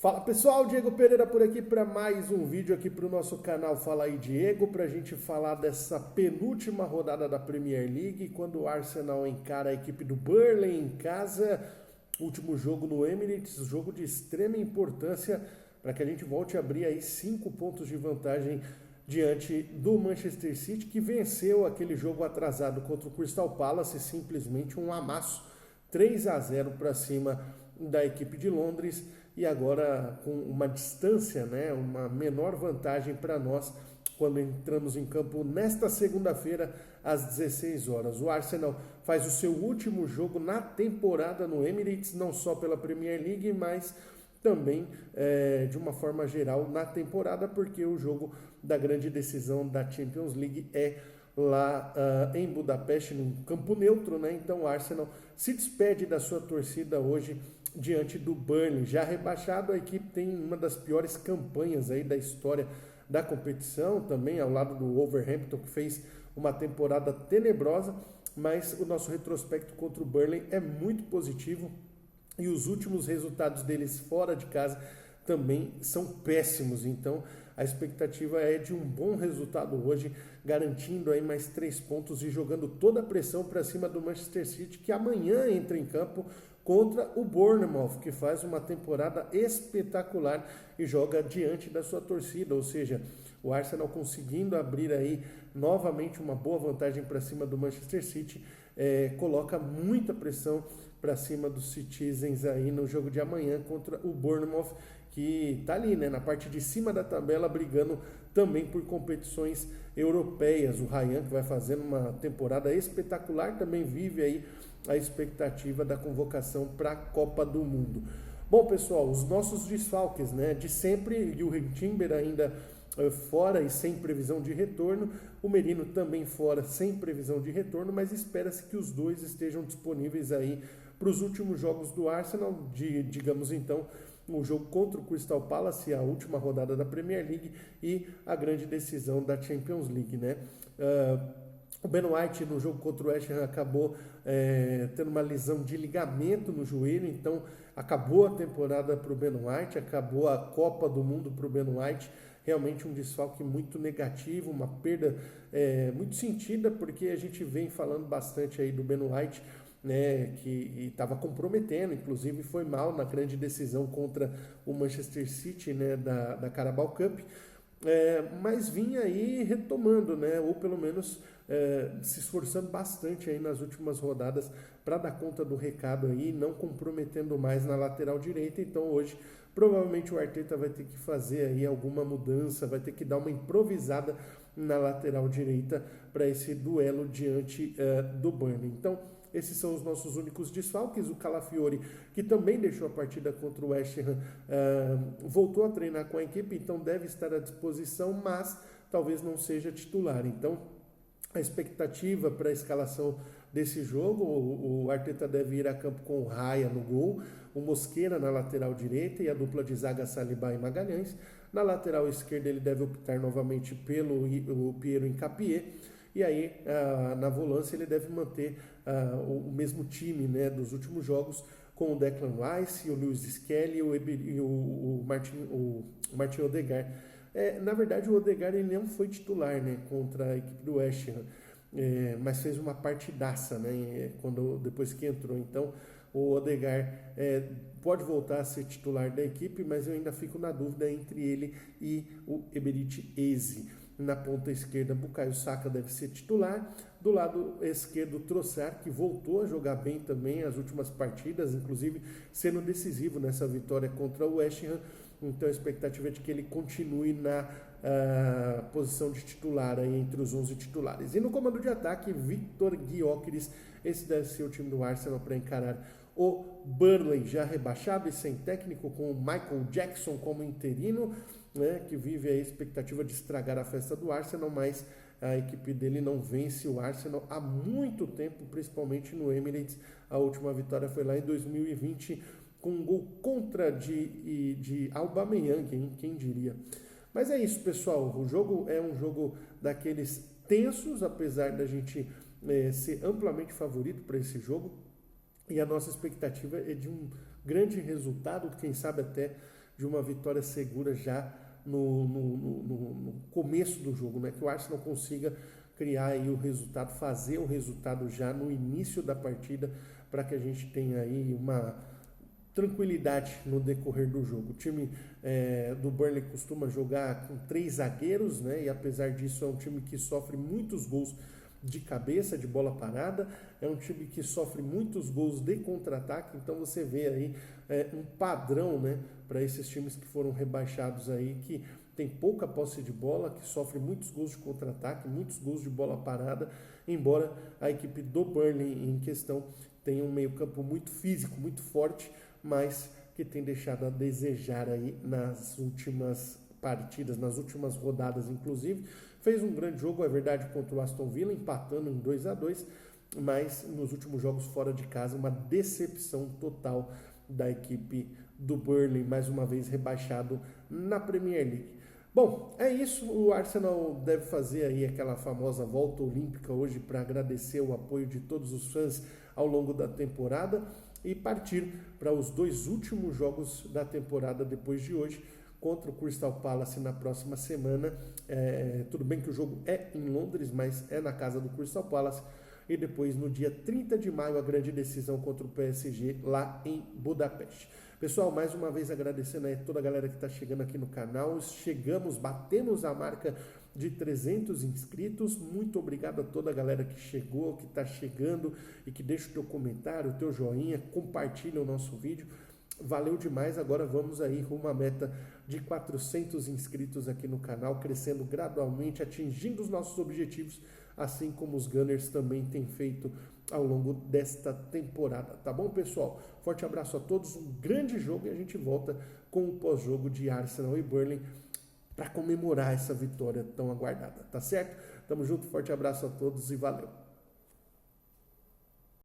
Fala pessoal, Diego Pereira por aqui para mais um vídeo aqui para o nosso canal Fala aí Diego, para a gente falar dessa penúltima rodada da Premier League, quando o Arsenal encara a equipe do Burnley em casa, último jogo no Emirates, jogo de extrema importância para que a gente volte a abrir aí 5 pontos de vantagem diante do Manchester City, que venceu aquele jogo atrasado contra o Crystal Palace, simplesmente um amasso 3-0 para cima da equipe de Londres, e agora com uma distância, né, uma menor vantagem para nós quando entramos em campo nesta segunda-feira às 16 horas. O Arsenal faz o seu último jogo na temporada no Emirates, não só pela Premier League, mas também de uma forma geral na temporada, porque o jogo da grande decisão da Champions League é lá em Budapeste, num campo neutro, né? Então o Arsenal se despede da sua torcida hoje diante do Burnley. Já rebaixado, a equipe tem uma das piores campanhas aí da história da competição, também ao lado do Wolverhampton, que fez uma temporada tenebrosa, mas o nosso retrospecto contra o Burnley é muito positivo e os últimos resultados deles fora de casa também são péssimos. Então a expectativa é de um bom resultado hoje, garantindo aí mais 3 pontos e jogando toda a pressão para cima do Manchester City, que amanhã entra em campo contra o Bournemouth, que faz uma temporada espetacular e joga diante da sua torcida, ou seja, o Arsenal conseguindo abrir aí novamente uma boa vantagem para cima do Manchester City, coloca muita pressão para cima dos Citizens aí no jogo de amanhã contra o Bournemouth, que está ali, né, na parte de cima da tabela, brigando também por competições europeias. O Ryan, que vai fazendo uma temporada espetacular, também vive aí a expectativa da convocação para a Copa do Mundo. Bom, pessoal, os nossos desfalques, né, de sempre, e o Timber ainda fora e sem previsão de retorno, o Merino também fora sem previsão de retorno, mas espera-se que os dois estejam disponíveis aí para os últimos jogos do Arsenal, digamos então, o jogo contra o Crystal Palace, a última rodada da Premier League e a grande decisão da Champions League, né? O Ben White no jogo contra o West Ham acabou tendo uma lesão de ligamento no joelho, então acabou a temporada para o Ben White, acabou a Copa do Mundo para o Ben White. Realmente um desfalque muito negativo, uma perda muito sentida, porque a gente vem falando bastante aí do Ben White, né, que estava comprometendo, inclusive foi mal na grande decisão contra o Manchester City, né, da Carabao Cup, mas vinha aí retomando, né, ou pelo menos se esforçando bastante aí nas últimas rodadas para dar conta do recado aí, não comprometendo mais na lateral direita. Então hoje provavelmente o Arteta vai ter que fazer aí alguma mudança, vai ter que dar uma improvisada na lateral direita para esse duelo diante do Burnley. Então esses são os nossos únicos desfalques. O Calafiori, que também deixou a partida contra o West Ham, voltou a treinar com a equipe, então deve estar à disposição, mas talvez não seja titular. Então, a expectativa para a escalação desse jogo, o Arteta deve ir a campo com o Raya no gol, o Mosquera na lateral direita e a dupla de zaga Saliba e Magalhães. Na lateral esquerda ele deve optar novamente pelo Piero Hincapié. E aí, na volância, ele deve manter o mesmo time, né, dos últimos jogos, com o Declan Rice, o Lewis Skelly e o Martin Odegaard. Na verdade, o Odegaard ele não foi titular, né, contra a equipe do West Ham, mas fez uma partidaça, né, depois que entrou. Então, o Odegaard pode voltar a ser titular da equipe, mas eu ainda fico na dúvida entre ele e o Eberechi Eze. Na ponta esquerda, Bukayo Saka deve ser titular. Do lado esquerdo, Trossard, que voltou a jogar bem também as últimas partidas, inclusive sendo decisivo nessa vitória contra o West Ham. Então a expectativa é de que ele continue na posição de titular aí, entre os 11 titulares. E no comando de ataque, Victor Gyökeres. Esse deve ser o time do Arsenal para encarar o Burnley, já rebaixado e sem técnico, com o Michael Jackson como interino, né, que vive a expectativa de estragar a festa do Arsenal, mas a equipe dele não vence o Arsenal há muito tempo, principalmente no Emirates. A última vitória foi lá em 2020, com um gol contra de Aubameyang, hein? Quem diria. Mas é isso, pessoal, o jogo é um jogo daqueles tensos, apesar da gente ser amplamente favorito para esse jogo, e a nossa expectativa é de um grande resultado, quem sabe até de uma vitória segura já no começo do jogo, né? Que o Arsenal consiga criar aí o resultado, fazer o resultado já no início da partida, para que a gente tenha aí uma tranquilidade no decorrer do jogo. O time do Burnley costuma jogar com 3 zagueiros, né? E apesar disso é um time que sofre muitos gols de cabeça, de bola parada, é um time que sofre muitos gols de contra-ataque, então você vê aí um padrão, né, para esses times que foram rebaixados aí, que tem pouca posse de bola, que sofre muitos gols de contra-ataque, muitos gols de bola parada, embora a equipe do Burnley em questão tenha um meio-campo muito físico, muito forte, mas que tem deixado a desejar aí nas últimas partidas, nas últimas rodadas, inclusive. Fez um grande jogo, é verdade, contra o Aston Villa, empatando em 2-2, mas nos últimos jogos fora de casa, uma decepção total da equipe do Burnley, mais uma vez rebaixado na Premier League. Bom, é isso, o Arsenal deve fazer aí aquela famosa volta olímpica hoje para agradecer o apoio de todos os fãs ao longo da temporada e partir para os 2 últimos jogos da temporada depois de hoje, contra o Crystal Palace na próxima semana. Tudo bem que o jogo é em Londres, mas é na casa do Crystal Palace. E depois, no dia 30 de maio, a grande decisão contra o PSG lá em Budapeste. Pessoal, mais uma vez agradecendo a toda a galera que está chegando aqui no canal. Batemos a marca de 300 inscritos. Muito obrigado a toda a galera que chegou, que está chegando e que deixa o teu comentário, o teu joinha, compartilha o nosso vídeo. Valeu demais, agora vamos aí rumo à meta de 400 inscritos aqui no canal, crescendo gradualmente, atingindo os nossos objetivos, assim como os Gunners também têm feito ao longo desta temporada, tá bom, pessoal? Forte abraço a todos, um grande jogo e a gente volta com o pós-jogo de Arsenal e Burnley para comemorar essa vitória tão aguardada, tá certo? Tamo junto, forte abraço a todos e valeu!